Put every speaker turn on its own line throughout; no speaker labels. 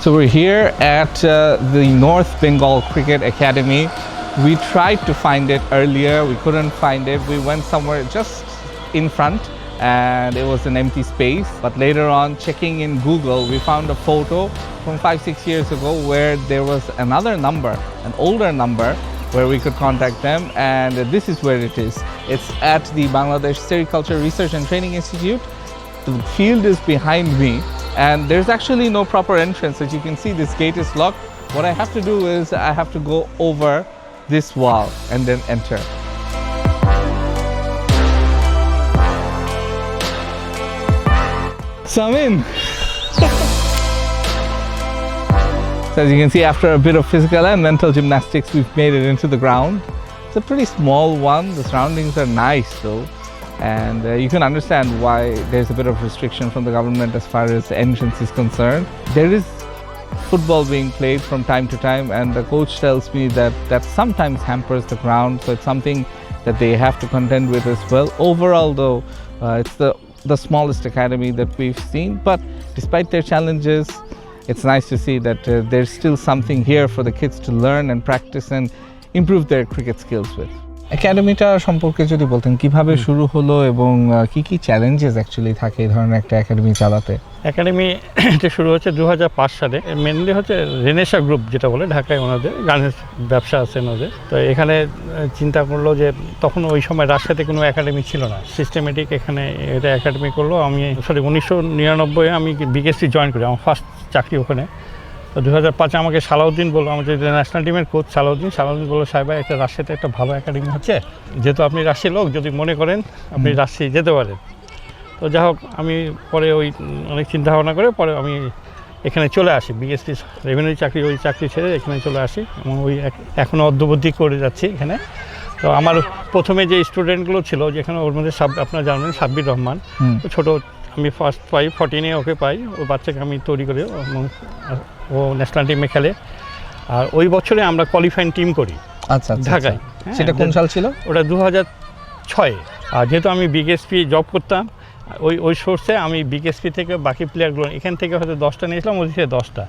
So we're here at the North Bengal Cricket Academy. We tried to find it earlier, we couldn't find it. We went somewhere just in front and it was an empty space. But later on, checking in Google, we found a photo from 5-6 years ago where there was another number, an older number, where we could contact them, and this is where it is. It's at the Bangladesh Sericulture Research and Training Institute. The field is behind me, and there's actually no proper entrance. As you can see, this gate is locked. What I have to do is I have to go over this wall and then enter. So I'm in. So as you can see, after a bit of physical and mental gymnastics, we've made it into the ground. It's a pretty small one. The surroundings are nice though. And you can understand why there's a bit of restriction from the government as far as the entrance is concerned. There is football being played from time to time, and the coach tells me that that sometimes hampers the ground, so it's something that they have to contend with as well. Overall though, it's the smallest academy that we've seen, but despite their challenges, it's nice to see that there's still something here for the kids to learn and practice and improve their cricket skills with. একাডেমিটা সম্পর্কে যদি বলতেন কিভাবে শুরু হলো এবং কি কি challenges actually থাকে এই ধরনের একটা একাডেমি চালাতে?
একাডেমি এটা শুরু হচ্ছে 2005 সালে। মেনলি হচ্ছে রেনেসা গ্রুপ যেটা বলে, ঢাকায় ওনাদের গানের ব্যবসা আছে ওনাদের। তো এখানে চিন্তা করলো যে তখন ওই সময় রাজশাহীতে কোনো একাডেমি ছিল না, সিস্টেমেটিক এখানে এটা একাডেমি করলো। আমি 1999 আমি বিকেএসপি জয়েন করি, আমার ফার্স্ট চাকরি ওখানে। তো 2005 আমাকে সালাউদ্দিন বললো, আমাদের ন্যাশনাল টিমের কোচ সালাউদ্দিন বললো, সাহেব একটা রাজশাহীতে একটা ভালো একাডেমি হচ্ছে, যেহেতু আপনি রাজশাহীর লোক, যদি মনে করেন আপনি রাজশাহী যেতে পারেন। তো যাই হোক, আমি পরে ওই অনেক চিন্তা ভাবনা করে পরে আমি এখানে চলে আসি, বিএসপি রেভিনিউ চাকরি, ওই চাকরি ছেড়ে এখানে চলে আসি এবং ওই এখনও অদ্যবধি করে যাচ্ছি এখানে। তো আমার প্রথমে যে স্টুডেন্টগুলো ছিল, যেখানে ওর মধ্যে আপনারা জানেন সাব্বির রহমান, ছোটো, আমি ফার্স্ট পাই 14-এ ওকে পাই, ও বাচ্চাকে আমি তৈরি করি, ও ন্যাশনাল টিমে খেলে। আর ওই বছরে আমরা কোয়ালিফাইং টিম করি ঢাকায়।
সেটা কোন সাল ছিল?
ওটা 2006-এ। আর যেহেতু আমি বিকেএসপি জব করতাম, ওই সোর্সে আমি বিকেএসপি থেকে বাকি প্লেয়ারগুলো এখান থেকে হয়তো 10টা নিয়েছিলাম, ওই থেকে 10টা,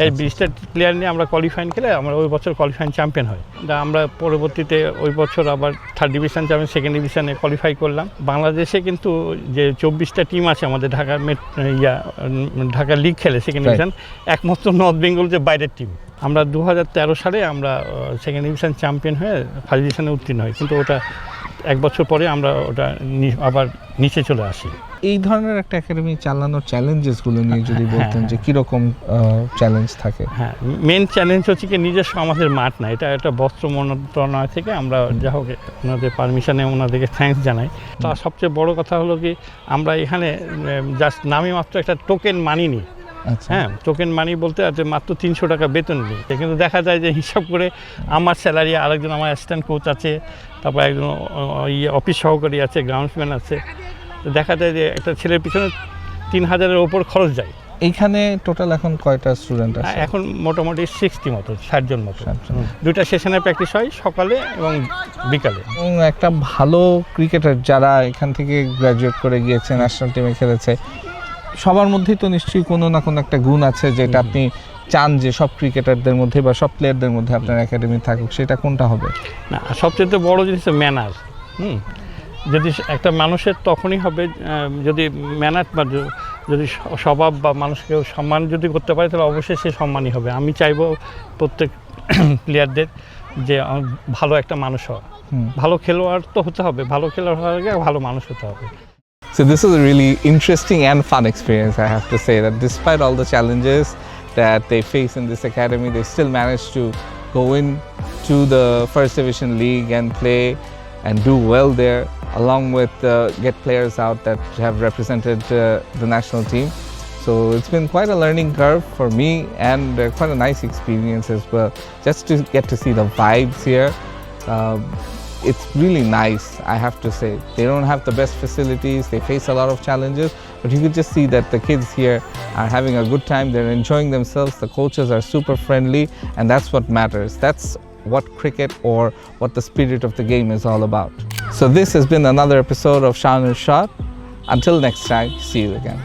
এই 20টা প্লেয়ার নিয়ে আমরা কোয়ালিফাইং খেলে আমরা ওই বছর কোয়ালিফাইং চ্যাম্পিয়ন হয়। আমরা পরবর্তীতে ওই বছর আবার 3rd ডিভিশন চ্যাম্পিয়ন, 2nd ডিভিশনে কোয়ালিফাই করলাম। বাংলাদেশে কিন্তু যে 24টা টিম আছে আমাদের ঢাকা লিগ খেলে 2nd ডিভিশন, একমাত্র নর্থ বেঙ্গল যে বাইরের টিম। আমরা 2013 সালে আমরা 2nd ডিভিশন চ্যাম্পিয়ন হয়ে 1st ডিভিশনে উত্তীর্ণ হই, কিন্তু ওটা 1 বছর পরে আমরা ওটা আবার নিচে চলে আসি।
এই ধরনের একটা একাডেমি চালানোর চ্যালেঞ্জেসগুলো নিয়ে যদি বলতেন যে কীরকম চ্যালেঞ্জ থাকে?
হ্যাঁ, মেন চ্যালেঞ্জ হচ্ছে কি নিজস্ব আমাদের মাঠ না, এটা একটা বস্ত্র মন্ত্রণালয় থেকে আমরা যা হোক ওনাদের পারমিশনে ওনাদেরকে থ্যাঙ্কস জানাই। তার সবচেয়ে বড় কথা হলো কি, আমরা এখানে জাস্ট নামে মাত্র একটা টোকেন মানি নিই। হ্যাঁ, টোকেন মানি বলতে আছে মাত্র 300 টাকা বেতন নিই, কিন্তু দেখা যায় যে হিসাব করে আমার স্যালারি, আরেকজন আমার অ্যাসিস্ট্যান্ট কোচ আছে, তারপর একজন অফিস সহকারী আছে, গ্রাউন্ডসম্যান আছে। তো দেখা যায় যে একটা ছেলের পিছনে 3000-এর ওপর খরচ যায়।
এইখানে টোটাল এখন কয়টা স্টুডেন্ট আছে?
এখন মোটামুটি 60 মতো, 60 জন মতো। 2টা সেশনে প্র্যাকটিস হয়, সকালে এবং বিকালে।
এবং একটা ভালো ক্রিকেটার যারা এখান থেকে গ্র্যাজুয়েট করে গিয়েছে, ন্যাশনাল টিমে খেলেছে, সবার মধ্যেই তো নিশ্চয়ই কোনো না কোনো একটা গুণ আছে যেটা আপনি চান যে সব ক্রিকেটারদের মধ্যে বা সব প্লেয়ারদের মধ্যে আপনার একাডেমি থাকুক। সেটা কোনটা হবে?
না, সবচেয়ে বড় জিনিস ম্যানার। যদি একটা মানুষের তখনই হবে যদি ম্যানার বা যদি স্বভাব বা মানুষকে সম্মান যদি করতে পারে, তাহলে অবশ্যই সে সম্মানই হবে। আমি চাইবো প্রত্যেক প্লেয়ারদের যে ভালো একটা মানুষ হওয়া, ভালো খেলোয়াড় তো হতে হবে, ভালো খেলোয়াড় হওয়ার আগে ভালো মানুষ হতে হবে।
So this is a really interesting and fun experience, I have to say, that despite all the challenges that they face in this academy, they still managed to go into the 1st Division League and play and do well there, along with get players out that have represented the national team. So it's been quite a learning curve for me and quite a nice experience as well, just to get to see the vibes here. It's really nice, I have to say. They don't have the best facilities, they face a lot of challenges, but you could just see that the kids here are having a good time, they're enjoying themselves, the coaches are super friendly, and that's what matters. That's what cricket or what the spirit of the game is all about. So this has been another episode of Shaun Irshad. Until next time, see you again.